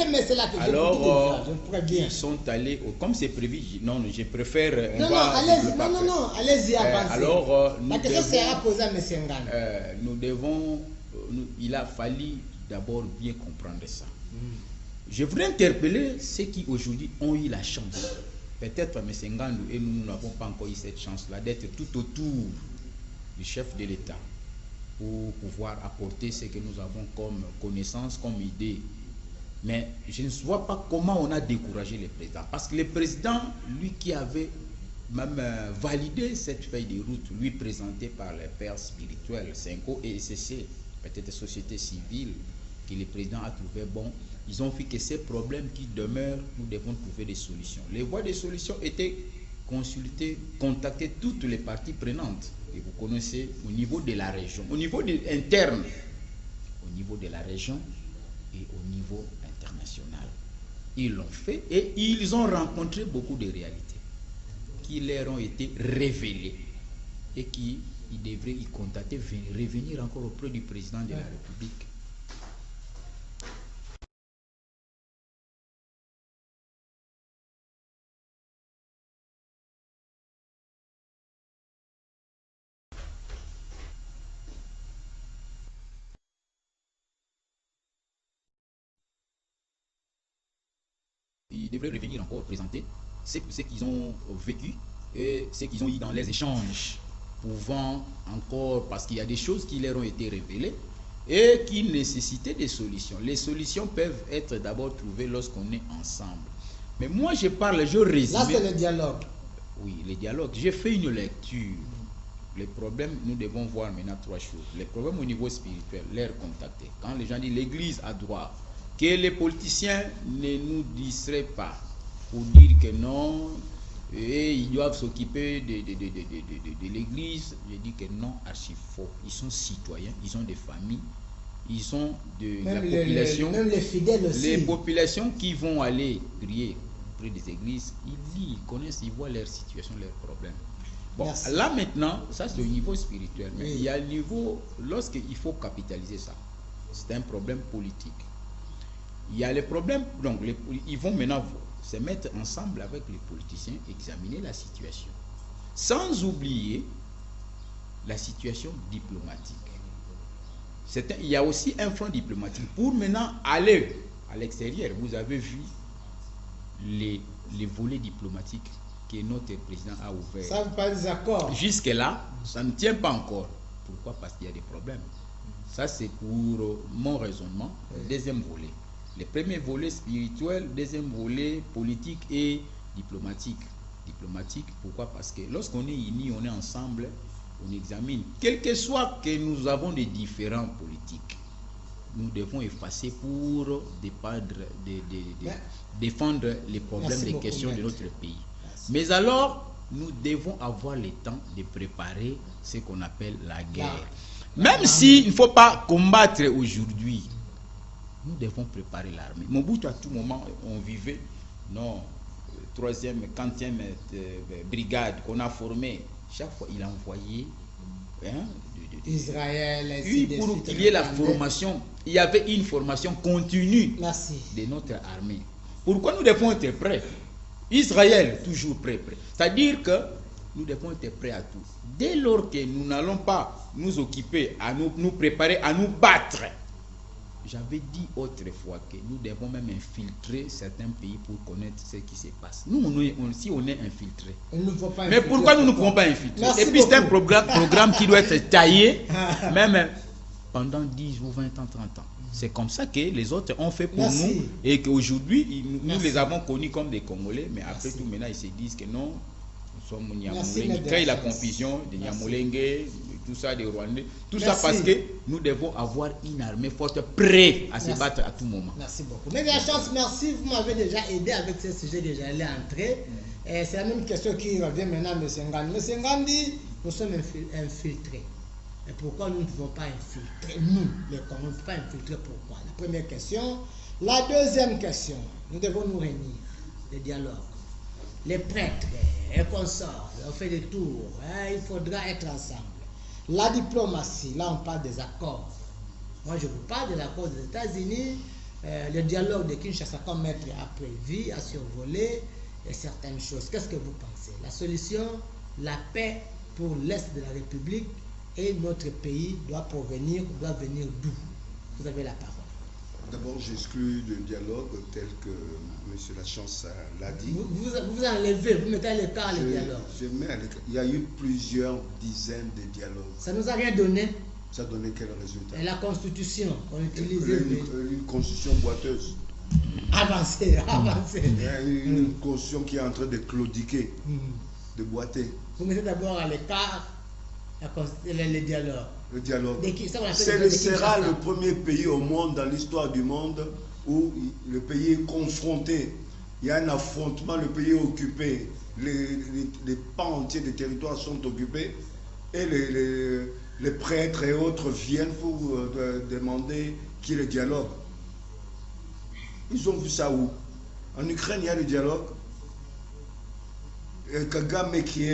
mais c'est la question. Alors, je pourrais bien. ils sont allés... comme c'est prévu, non, je préfère... Non, allez-y, avancez. Alors, la question sera posée à M. Ngan. Nous devons... il a fallu d'abord bien comprendre ça. Je voudrais interpeller ceux qui aujourd'hui ont eu la chance. Peut-être M. Ngandou et nous n'avons pas encore eu cette chance-là d'être tout autour du chef de l'État pour pouvoir apporter ce que nous avons comme connaissance, comme idée. Mais je ne vois pas comment on a découragé le président. Parce que le président, lui qui avait même validé cette feuille de route, lui présentée par les pères spirituels, Senko et SCC, peut-être société civile, que le président a trouvé bon. Ils ont vu que ces problèmes qui demeurent, nous devons trouver des solutions. Les voies de solutions étaient consulter, contacter toutes les parties prenantes. Et vous connaissez au niveau de la région, au niveau interne, au niveau de la région et au niveau international. Ils l'ont fait et ils ont rencontré beaucoup de réalités qui leur ont été révélées et qui ils devraient y contacter, revenir encore auprès du président de la République. Ils devraient revenir encore présenter ce qu'ils ont vécu et ce qu'ils ont eu dans les échanges, pouvant encore, parce qu'il y a des choses qui leur ont été révélées et qui nécessitaient des solutions. Les solutions peuvent être d'abord trouvées lorsqu'on est ensemble. Mais moi je parle, je résume. Là c'est le dialogue. Oui, le dialogue. J'ai fait une lecture. Les problèmes, nous devons voir maintenant trois choses. Les problèmes au niveau spirituel, les contacter. Quand les gens disent l'église a droit, que les politiciens ne nous distraient pas pour dire que non, et ils doivent s'occuper de l'église. Je dis que non, archi faux. Ils sont citoyens, ils ont des familles, ils ont de la population. Même les fidèles aussi. Les populations qui vont aller prier auprès des églises, ils lisent, ils connaissent, ils voient leur situation, leurs problèmes. Bon, merci. Là maintenant, ça c'est au niveau spirituel. Mais il y a le niveau, lorsqu'il faut capitaliser ça, c'est un problème politique. Il y a les problèmes, donc ils vont maintenant se mettre ensemble avec les politiciens, examiner la situation. Sans oublier la situation diplomatique. Il y a aussi un front diplomatique. Pour maintenant aller à l'extérieur, vous avez vu les volets diplomatiques que notre président a ouverts. Ça vous parle des accords. Jusque-là, ça ne tient pas encore. Pourquoi? Parce qu'il y a des problèmes. Ça, c'est pour mon raisonnement. Deuxième volet. Le premier volet spirituel, deuxième volet politique et diplomatique. Diplomatique, pourquoi? Parce que lorsqu'on est unis, on est ensemble, on examine. Quel que soit que nous avons des différends politiques, nous devons effacer pour défendre les problèmes, les questions de notre pays. Merci. Mais alors, nous devons avoir le temps de préparer ce qu'on appelle la guerre. Même s'il ne faut pas combattre aujourd'hui, nous devons préparer l'armée. Mobutu, à tout moment, on vivait, non, 3e, 40e brigade qu'on a formée. Chaque fois, il a envoyé Israël. Oui, pour qu'il y ait la formation, il y avait une formation continue. Merci. De notre armée. Pourquoi nous devons être prêts? Israël, toujours prêt. C'est-à-dire que nous devons être prêts à tout. Dès lors que nous n'allons pas nous occuper, à nous préparer, à nous battre, j'avais dit autrefois que nous devons même infiltrer certains pays pour connaître ce qui se passe. Nous, si on est infiltré. Mais pourquoi nous ne pouvons pas infiltrer? Et puis c'est un programme qui doit être taillé, même pendant 10 ou 20 ans, 30 ans. C'est comme ça que les autres ont fait pour nous et qu'aujourd'hui, nous les avons connus comme des Congolais, mais après tout, maintenant, ils se disent que non, nous sommes Nyamulenge. Quand il y a la confusion de Nyamulenge, tout ça, des Rwandais, tout ça parce que nous devons avoir une armée forte, prête à se battre à tout moment. Merci beaucoup. Mais la chance, merci, vous m'avez déjà aidé avec ce sujet que j'allais entrer. C'est la même question qui revient maintenant à M. Ngandou. M. Ngandou dit, nous sommes infiltrés. Et pourquoi nous ne pouvons pas infiltrer, nous, les Congolais, nous ne pouvons pas infiltrer pourquoi? La première question. La deuxième question, nous devons nous réunir, le dialogue. Les prêtres, les consorts, on fait des tours, il faudra être ensemble. La diplomatie, là on parle des accords. Moi je vous parle de l'accord des États-Unis, le dialogue de Kinshasa comme maître a prévu, a survolé certaines choses. Qu'est-ce que vous pensez? La solution, la paix pour l'Est de la République et notre pays doit venir d'où? Vous avez la parole. D'abord, j'exclus le dialogue tel que M. Lachance l'a dit. Vous enlevez, vous mettez à l'écart le dialogue. Il y a eu plusieurs dizaines de dialogues. Ça ne nous a rien donné. Ça a donné quel résultat? Et la constitution qu'on utilise. Une constitution boiteuse. Avancée. Une constitution qui est en train de claudiquer, de boiter. Vous mettez d'abord à l'écart le dialogue. Le dialogue. Sera le premier pays au monde, dans l'histoire du monde, où le pays est confronté. Il y a un affrontement, le pays est occupé. Les pans entiers des territoires sont occupés. Et les prêtres et autres viennent pour demander qu'il y ait le dialogue. Ils ont vu ça où? En Ukraine, il y a le dialogue. Kagame qui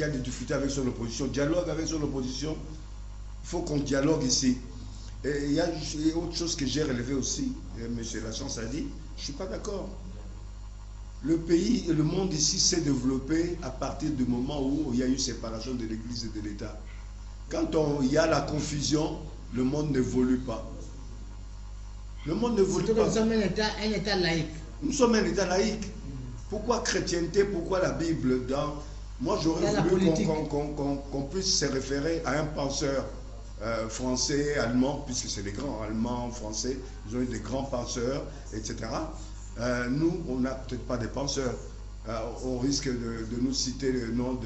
a des difficultés avec son opposition, dialogue avec son opposition. Il faut qu'on dialogue ici. Et il y a autre chose que j'ai relevé aussi, M. Lachance a dit, je ne suis pas d'accord. Le pays et le monde ici s'est développé à partir du moment où il y a eu séparation de l'Église et de l'État. Quand il y a la confusion, le monde n'évolue pas. Le monde n'évolue pas. Nous sommes un État laïque. Nous sommes un État laïque. Pourquoi chrétienté? Pourquoi la Bible? Moi, j'aurais voulu qu'on puisse se référer à un penseur français, allemand, puisque c'est des grands allemands, français, ils ont eu des grands penseurs, etc. Nous, on n'a peut-être pas des penseurs. On risque de nous citer le nom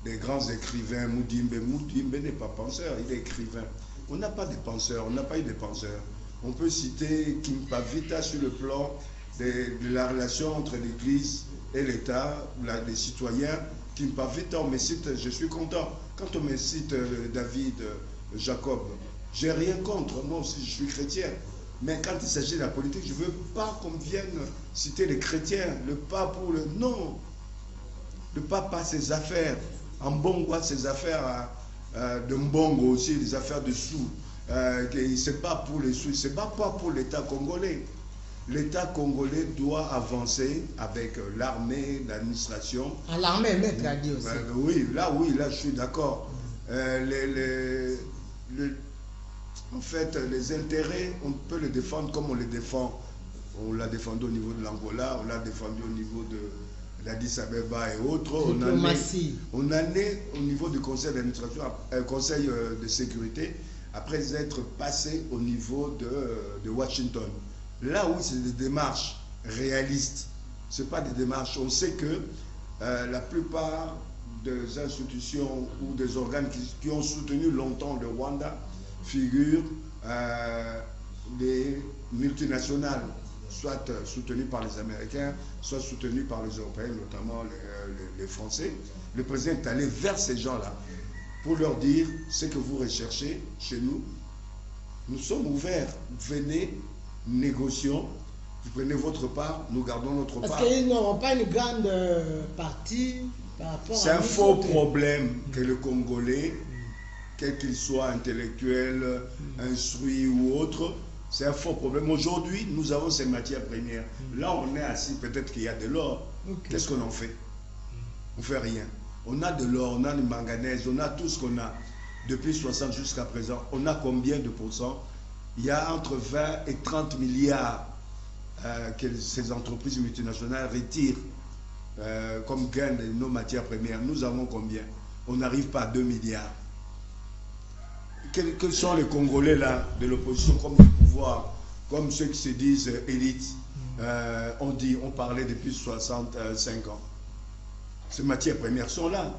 des grands écrivains. Moudimbe n'est pas penseur, il est écrivain. On n'a pas de penseurs, on n'a pas eu de penseurs. On peut citer Kimpavita sur le plan de la relation entre l'Église et l'État, les citoyens. Kimpavita, on me cite, je suis content. Quand on me cite David, Jacob, j'ai rien contre, moi aussi je suis chrétien. Mais quand il s'agit de la politique, je ne veux pas qu'on vienne citer les chrétiens, le pape ou le... Non, le pape a ses affaires. Mbongo a ses affaires de Mbongo aussi, des affaires de sous. Il ne se bat pour les sous, il ne se bat pas pour l'État congolais. L'État congolais doit avancer avec l'armée, l'administration. L'armée, maître a dit aussi. Oui, là je suis d'accord. En fait, les intérêts, on peut les défendre comme on les défend. On l'a défendu au niveau de l'Angola, on l'a défendu au niveau de l'Addis Abeba et autres. On en est au niveau du conseil d'administration, conseil de sécurité, après être passé au niveau de Washington. Là où c'est des démarches réalistes, ce n'est pas des démarches. On sait que la plupart des institutions ou des organes qui ont soutenu longtemps le Rwanda figurent des multinationales, soit soutenues par les Américains, soit soutenues par les Européens, notamment les Français. Le président est allé vers ces gens-là pour leur dire ce que vous recherchez chez nous. Nous sommes ouverts. Venez, négocions. Vous prenez votre part, nous gardons notre part. Parce qu'ils n'auront pas une grande partie par rapport à... C'est un faux problème que le Congolais, quel qu'il soit intellectuel, instruit ou autre, c'est un faux problème. Aujourd'hui, nous avons ces matières premières. Là, on est assis, peut-être qu'il y a de l'or. Okay. Qu'est-ce qu'on en fait? On ne fait rien. On a de l'or, on a du manganèse, on a tout ce qu'on a. Depuis 60 jusqu'à présent, on a combien de pourcents? Il y a entre 20 et 30 milliards que ces entreprises multinationales retirent comme gain de nos matières premières. Nous avons combien? On n'arrive pas à 2 milliards. Quels sont les Congolais là, de l'opposition comme du pouvoir, comme ceux qui se disent élites? On parlait depuis 65 ans. Ces matières premières sont là.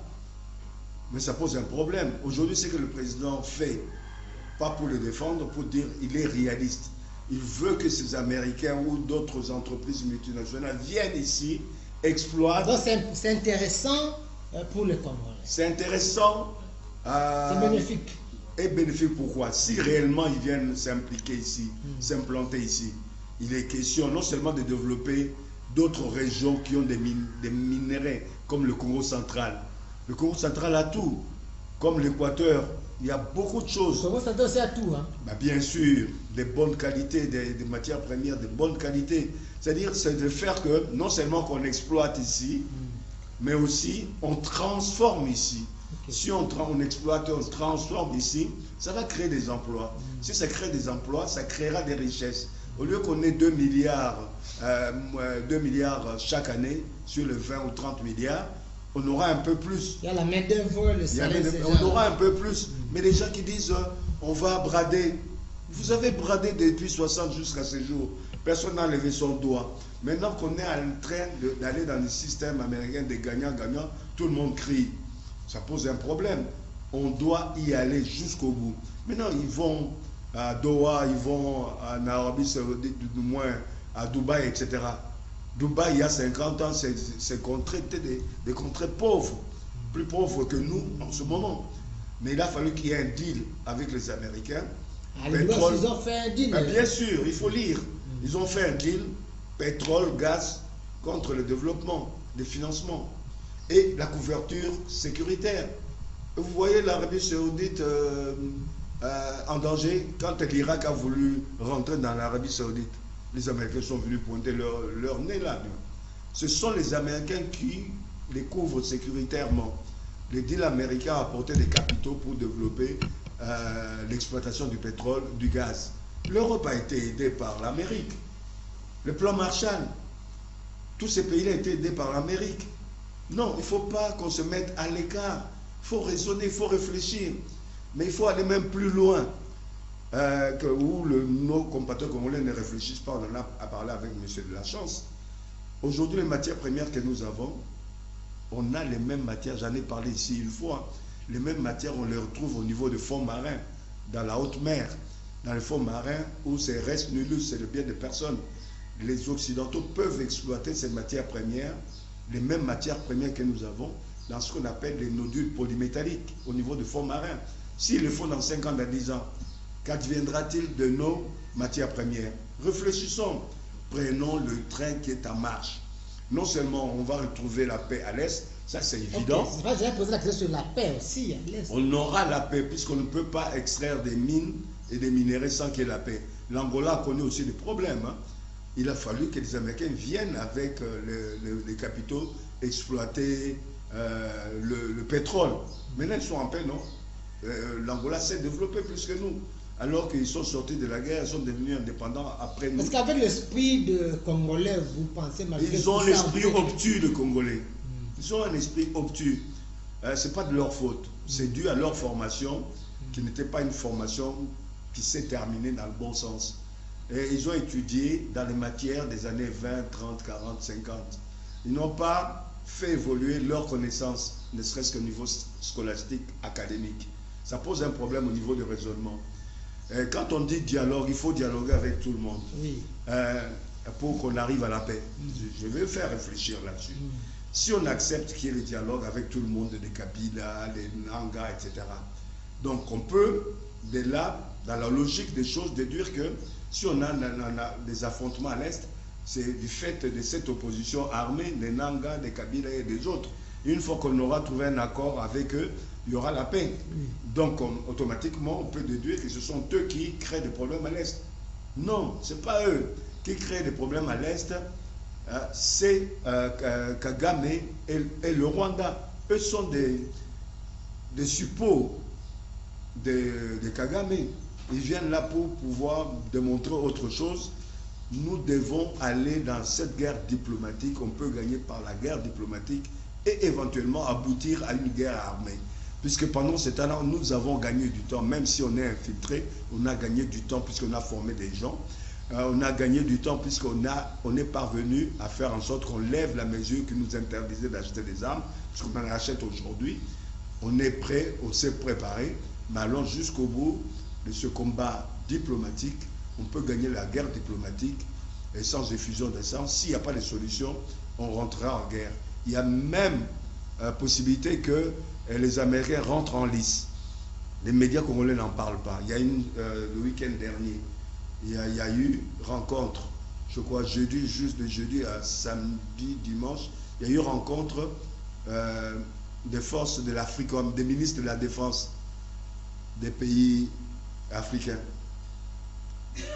Mais ça pose un problème. Aujourd'hui, ce que le président fait, pas pour le défendre, pour dire qu'il est réaliste. Il veut que ces Américains ou d'autres entreprises multinationales viennent ici, exploitent. Donc c'est intéressant pour le Congolais. C'est intéressant C'est bénéfique. Est bénéfique pourquoi? Si réellement ils viennent s'impliquer ici, s'implanter ici, il est question non seulement de développer d'autres régions qui ont des minéraux, comme le Congo central. Le Congo central a tout, comme l'Équateur. Il y a beaucoup de choses. Le Congo central aussi a tout. Hein? Bah bien sûr, des bonnes qualités, des matières premières de bonne qualité. C'est-à-dire, c'est de faire que non seulement qu'on exploite ici, mais aussi on transforme ici. Okay. Si on exploite, on transforme ici, ça va créer des emplois. Si ça crée des emplois, ça créera des richesses. Au lieu qu'on ait 2 milliards chaque année sur les 20 ou 30 milliards, on aura un peu plus. Il y a la main-d'œuvre, le salaire. On aura un peu plus. Mais les gens qui disent on va brader, vous avez bradé depuis 60 jusqu'à ce jour. Personne n'a levé son doigt. Maintenant qu'on est en train d'aller dans le système américain des gagnants-gagnants, tout le monde crie. Ça pose un problème. On doit y aller jusqu'au bout. Maintenant, ils vont à Doha, ils vont en Arabie Saoudite, du moins à Dubaï, etc. Dubaï, il y a 50 ans, c'est des contrées pauvres, plus pauvres que nous en ce moment. Mais il a fallu qu'il y ait un deal avec les Américains. Pétrole, ils ont fait un deal. Bien sûr, il faut lire. Ils ont fait un deal, pétrole, gaz, contre le développement, le financement et la couverture sécuritaire. Vous voyez l'Arabie Saoudite en danger quand l'Irak a voulu rentrer dans l'Arabie Saoudite. Les Américains sont venus pointer leur nez là. Ce sont les Américains qui les couvrent sécuritairement. Le deal américain a apporté des capitaux pour développer l'exploitation du pétrole, du gaz. L'Europe a été aidée par l'Amérique. Le plan Marshall, tous ces pays-là ont été aidés par l'Amérique. Non, il ne faut pas qu'on se mette à l'écart. Il faut raisonner, il faut réfléchir. Mais il faut aller même plus loin. Où nos compatriotes congolais ne réfléchissent pas. On en a parlé avec M. de la Chance. Aujourd'hui, les matières premières que nous avons, on a les mêmes matières, j'en ai parlé ici une fois, les mêmes matières, on les retrouve au niveau des fonds marins, dans la haute mer, dans les fonds marins où c'est res nullus, c'est le bien de personnes. Les Occidentaux peuvent exploiter ces matières premières, les mêmes matières premières que nous avons, dans ce qu'on appelle les nodules polymétalliques au niveau des fonds marins. S'ils le font dans 5 ans, dans 10 ans, qu'adviendra-t-il de nos matières premières? Réfléchissons, prenons le train qui est en marche. Non seulement on va retrouver la paix à l'Est, ça c'est évident. Okay. J'ai posé la question sur la paix aussi à l'Est. On aura la paix puisqu'on ne peut pas extraire des mines et des minéraux sans qu'il y ait la paix. L'Angola connaît aussi des problèmes. Hein. Il a fallu que les Américains viennent avec les capitaux exploiter le pétrole. Maintenant ils sont en paix, non? L'Angola s'est développé plus que nous. Alors qu'ils sont sortis de la guerre, ils sont devenus indépendants après nous. Est-ce qu'avec l'esprit de Congolais, vous pensez malgré Ils ont l'esprit obtus de Congolais. Ils ont un esprit obtus. Ce n'est pas de leur faute. C'est dû à leur formation, qui n'était pas une formation qui s'est terminée dans le bon sens. Et ils ont étudié dans les matières des années 20, 30, 40, 50. Ils n'ont pas fait évoluer leurs connaissances, ne serait-ce qu'au niveau scolastique, académique. Ça pose un problème au niveau du raisonnement. Quand on dit dialogue, il faut dialoguer avec tout le monde. Oui. Pour qu'on arrive à la paix. Je vais faire réfléchir là-dessus. Si on accepte qu'il y ait le dialogue avec tout le monde, les Kabila, les Nanga, etc. Donc on peut, de là, dans la logique des choses, déduire que si on a des affrontements à l'Est, c'est du fait de cette opposition armée des Nanga, des Kabila et des autres. Une fois qu'on aura trouvé un accord avec eux, il y aura la paix. Donc, automatiquement, on peut déduire que ce sont eux qui créent des problèmes à l'Est. Non, ce n'est pas eux qui créent des problèmes à l'Est, c'est Kagame et le Rwanda. Eux sont des suppôts de Kagame. Ils viennent là pour pouvoir démontrer autre chose. Nous devons aller dans cette guerre diplomatique. On peut gagner par la guerre diplomatique et éventuellement aboutir à une guerre armée. Puisque pendant ce temps-là, nous avons gagné du temps, même si on est infiltré, on a gagné du temps puisqu'on a formé des gens. On a gagné du temps puisqu'on est parvenu à faire en sorte qu'on lève la mesure qui nous interdisait d'acheter des armes, puisqu'on en achète aujourd'hui. On est prêt, on s'est préparé, mais allons jusqu'au bout de ce combat diplomatique. On peut gagner la guerre diplomatique et sans effusion de sang. S'il n'y a pas de solution, on rentrera en guerre. Il y a même possibilité que les Américains rentrent en lice. Les médias congolais n'en parlent pas. Il y a le week-end dernier, il y a eu rencontre, je crois jeudi, juste de jeudi à samedi, dimanche, il y a eu rencontre des forces de l'Africom, des ministres de la Défense des pays africains.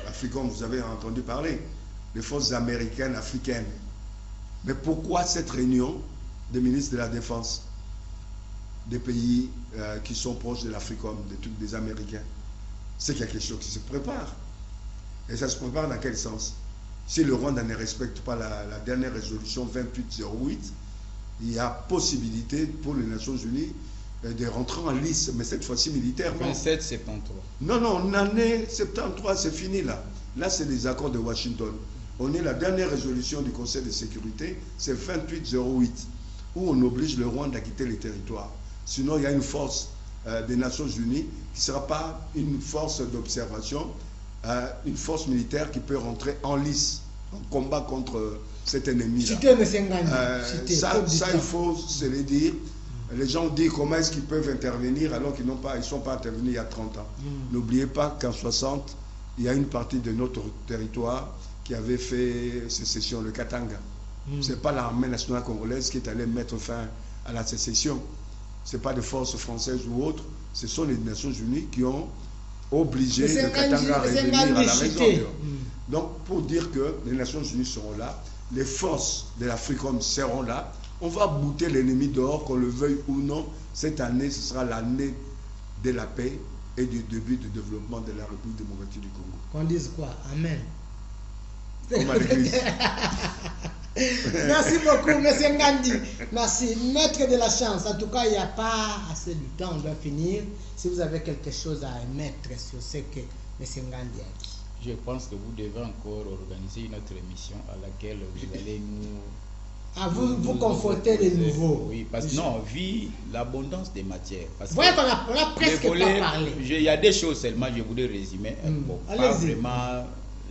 Africom, vous avez entendu parler, les forces américaines, africaines. Mais pourquoi cette réunion des ministres de la Défense des pays qui sont proches de l'Africom, des Américains? C'est quelque chose qui se prépare. Et ça se prépare dans quel sens? Si le Rwanda ne respecte pas la dernière résolution 2808, il y a possibilité pour les Nations Unies de rentrer en lice, mais cette fois-ci militairement. 2773. Non, en année 73, c'est fini là. Là, c'est les accords de Washington. On est la dernière résolution du Conseil de sécurité, c'est 2808, où on oblige le Rwanda à quitter les territoires. Sinon, il y a une force des Nations Unies qui ne sera pas une force d'observation, une force militaire qui peut rentrer en lice, en combat contre cet ennemi-là. Ça, il faut se le dire. Les gens disent comment est-ce qu'ils peuvent intervenir alors qu'ils ne sont pas intervenus il y a 30 ans. N'oubliez pas qu'en 60, il y a une partie de notre territoire qui avait fait sécession, le Katanga. Ce n'est pas l'armée nationale congolaise qui est allée mettre fin à la sécession. Ce n'est pas des forces françaises ou autres. Ce sont les Nations Unies qui ont obligé le Katanga à revenir à la raison. Donc, pour dire que les Nations Unies seront là, les forces de l'Africom seront là, on va bouter l'ennemi dehors, qu'on le veuille ou non. Cette année, ce sera l'année de la paix et du début du développement de la République démocratique du Congo. Qu'on dise quoi? Amen. Comme à l'église. Merci beaucoup, M. Ngandi. Merci. Maître de la chance. En tout cas, il n'y a pas assez de temps, on doit finir. Si vous avez quelque chose à émettre sur ce que M. Ngandi a dit. Je pense que vous devez encore organiser une autre émission à laquelle vous allez nous... vous confortez les nouveaux. Oui, parce que non, vu l'abondance des matières. Parce voyez qu'on a presque pas parlé. Il y a des choses seulement, je voudrais résumer. Bon, pas vraiment,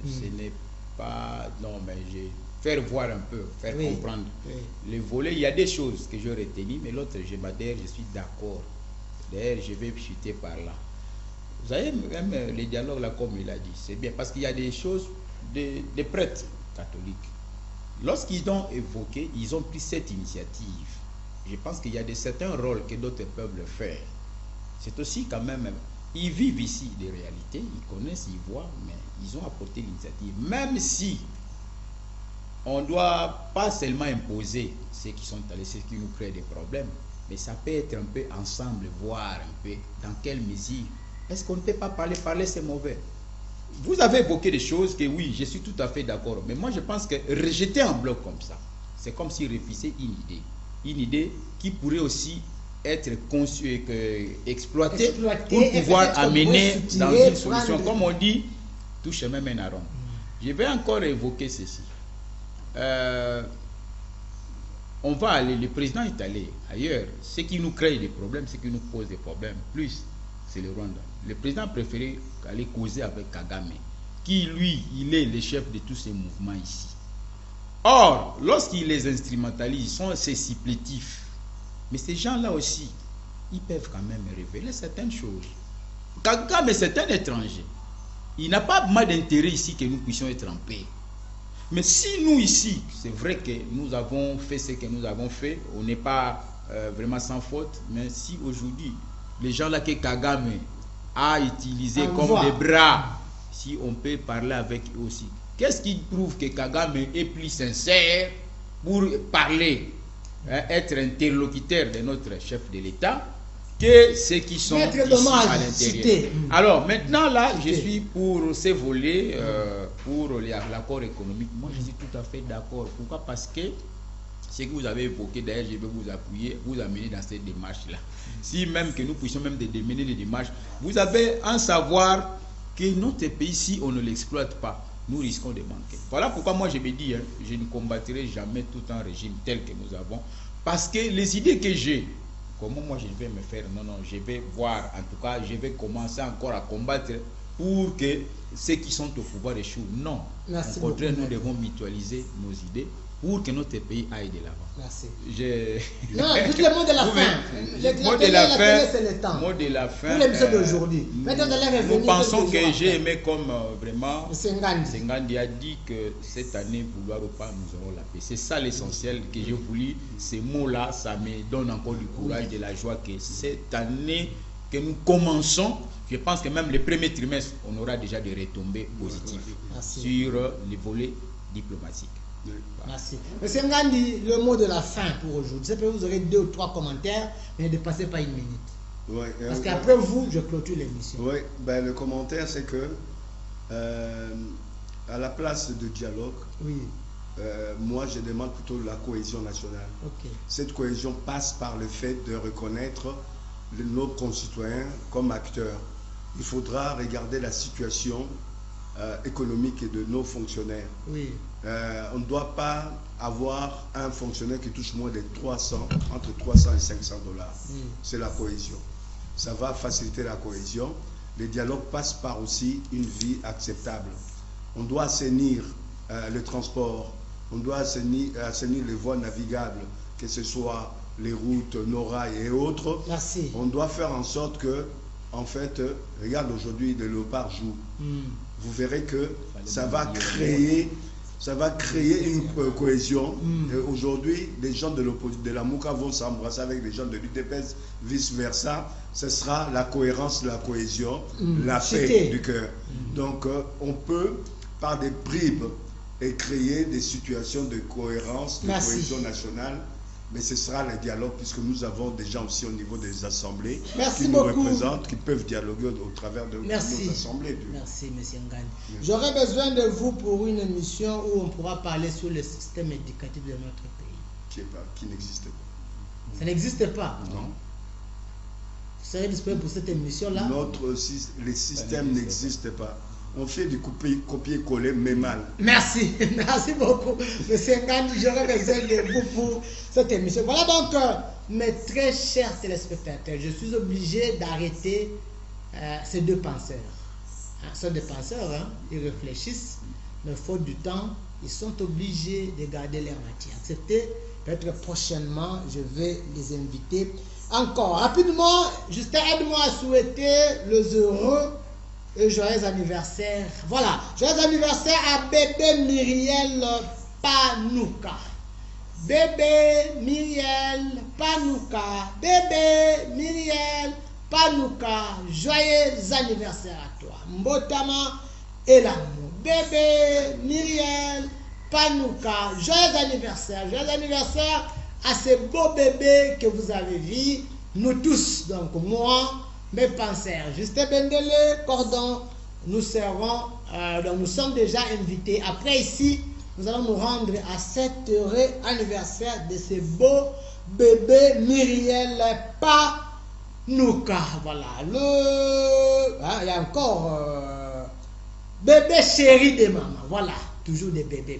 ce n'est pas... Non, mais je vais faire voir un peu, faire comprendre. Oui. Le volet, il y a des choses que je retenu, mais l'autre, je suis d'accord. D'ailleurs, je vais chuter par là. Vous savez, même les dialogues là, comme il a dit, c'est bien, parce qu'il y a des choses, des prêtres catholiques. Lorsqu'ils ont évoqué, ils ont pris cette initiative. Je pense qu'il y a certains rôles que d'autres peuvent faire. C'est aussi quand même, ils vivent ici des réalités, ils connaissent, ils voient, mais ils ont apporté l'initiative. Même si on ne doit pas seulement imposer ceux qui sont allés, ceux qui nous créent des problèmes, mais ça peut être un peu ensemble, voir un peu dans quelle mesure. Est-ce qu'on ne peut pas parler c'est mauvais? Vous avez évoqué des choses que oui, je suis tout à fait d'accord. Mais moi, je pense que rejeter un bloc comme ça, c'est comme si refuser une idée. Une idée qui pourrait aussi être conçue et exploitée pour pouvoir amener dans une solution. Comme on dit, tout chemin mène à Rome. Je vais encore évoquer ceci. On va aller, le président est allé ailleurs. Ce qui nous crée des problèmes, ce qui nous pose des problèmes, plus, c'est le Rwanda. Le président a préféré aller causer avec Kagame, qui lui, il est le chef de tous ces mouvements ici. Or, lorsqu'il les instrumentalise, ils sont assez supplétifs. Mais ces gens-là aussi, ils peuvent quand même révéler certaines choses. Kagame, c'est un étranger. Il n'a pas mal d'intérêt ici que nous puissions être en paix. Mais si nous ici, c'est vrai que nous avons fait ce que nous avons fait, on n'est pas vraiment sans faute, mais si aujourd'hui, les gens là que Kagame a utilisé comme des bras, si on peut parler avec eux aussi. Qu'est-ce qui prouve que Kagame est plus sincère pour parler, être interlocuteur de notre chef de l'État que ceux qui sont ici à l'intérieur? Alors maintenant là, je suis pour ces volets, pour l'accord économique. Moi je suis tout à fait d'accord. Pourquoi? Parce que ce que vous avez évoqué, d'ailleurs je vais vous appuyer, vous amener dans cette démarche-là. Si même que nous puissions même déterminer les démarches, vous avez un savoir que notre pays, si on ne l'exploite pas, nous risquons de manquer. Voilà pourquoi moi je me dis, je ne combattrai jamais tout un régime tel que nous avons, parce que les idées que j'ai, comment moi je vais me faire, non, je vais voir, en tout cas, je vais commencer encore à combattre pour que ceux qui sont au pouvoir échouent. Non, au contraire, nous devons mutualiser nos idées pour que notre pays aille de l'avant. Merci. Non, juste le mot de la fin. Le mot de la fin, c'est le temps. mot de la fin. Pour l'émission d'aujourd'hui. Nous pensons que j'ai aimé comme vraiment. Ngandi. Ngandi a dit que cette année, vouloir ou pas, nous aurons la paix. C'est ça l'essentiel que j'ai voulu. Ces mots-là, ça me donne encore du courage, de la joie que cette année que nous commençons, je pense que même le premier trimestre, on aura déjà des retombées positives sur les volets diplomatiques. Merci. Monsieur Ngandi, le mot de la fin pour aujourd'hui. C'est que vous aurez 2 ou 3 commentaires, mais ne dépassez pas 1 minute. Ouais, parce qu'après vous, je clôture l'émission. Oui, ben, le commentaire, c'est que à la place de dialogue, moi je demande plutôt la cohésion nationale. Cette cohésion passe par le fait de reconnaître nos concitoyens comme acteurs. Il faudra regarder la situation économique de nos fonctionnaires. On ne doit pas avoir un fonctionnaire qui touche moins de 300, entre 300 et 500 dollars. C'est la cohésion. Ça va faciliter la cohésion. Le dialogue passe par aussi une vie acceptable. On doit assainir le transport, on doit assainir les voies navigables, que ce soit les routes, nos rails et autres. Merci. On doit faire en sorte que, en fait, regarde aujourd'hui, le léopard joue. Vous verrez que ça va créer une cohésion. Aujourd'hui, les gens de la Mouka vont s'embrasser avec les gens de l'UDPS, vice-versa. Ce sera la cohérence, la cohésion, la paix du cœur. Donc, on peut, par des bribes, créer des situations de cohérence, de cohésion nationale. Mais ce sera le dialogue, puisque nous avons des gens aussi au niveau des assemblées qui nous représentent, qui peuvent dialoguer au travers de nos assemblées. Merci, M. Ngandi. J'aurais besoin de vous pour une émission où on pourra parler sur le système éducatif de notre pays. Qui n'existe pas. Ça n'existe pas? Non. Vous serez disponible pour cette émission-là? Les systèmes n'existent pas. On fait du copier-coller, mais mal. Merci, merci beaucoup. Monsieur Ngandi, j'aurais besoin de vous pour cette émission. Voilà donc, mes très chers téléspectateurs, je suis obligé d'arrêter ces 2 penseurs. Ce sont des penseurs, ils réfléchissent, mais faute du temps, ils sont obligés de garder leur matière. Acceptez, peut-être prochainement, je vais les inviter encore. Rapidement, Justin, aide-moi à souhaiter les heureux et joyeux anniversaire. Voilà, joyeux anniversaire à bébé Myriel Panouka. Bébé Myriel Panouka. Bébé Myriel Panouka. Joyeux anniversaire à toi. Mbotama et l'amour. Bébé Myriel Panouka. Joyeux anniversaire. Joyeux anniversaire à ce beau bébé que vous avez vu. Nous tous, donc moi, mes penseurs, Justin Bendele, Cordon, nous serons, donc nous sommes déjà invités. Après ici, nous allons nous rendre à cet heureux anniversaire de ce beau bébé Myriel Panouka. Voilà, il y a encore bébé chéri de maman. Voilà, toujours des bébés,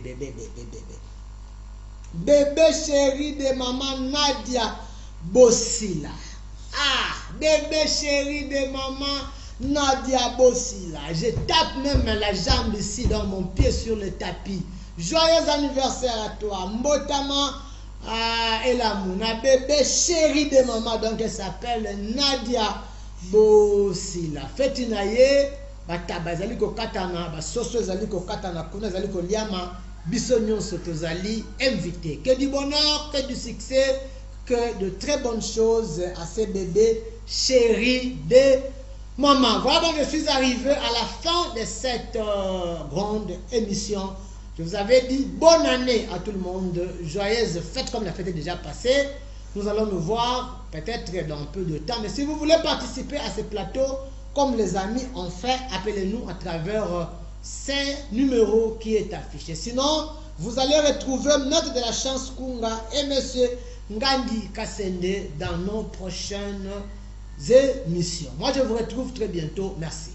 bébé chéri de maman Nadia Bossila. Ah, bébé chéri de maman Nadia Bossila. Je tape même la jambe ici dans mon pied sur le tapis. Joyeux anniversaire à toi. Mbotama Elamouna. Bébé chéri de maman. Donc elle s'appelle Nadia Bossila. Fetinaye. Bataba zali ko katana. Basoso zali ko katana. Kuna zali ko liama. Bisognon sotozali invité. Que du bonheur, que du succès. Que de très bonnes choses à ces bébés chéris de maman. Voilà, donc je suis arrivé à la fin de cette grande émission. Je vous avais dit bonne année à tout le monde, joyeuse fête comme la fête est déjà passée. Nous allons nous voir peut-être dans peu de temps. Mais si vous voulez participer à ce plateau, comme les amis ont fait, appelez-nous à travers ce numéro qui est affiché. Sinon, vous allez retrouver Notre de la Chance Kunga et Monsieur Ngandi Kassende dans nos prochaines émissions. Moi, je vous retrouve très bientôt. Merci.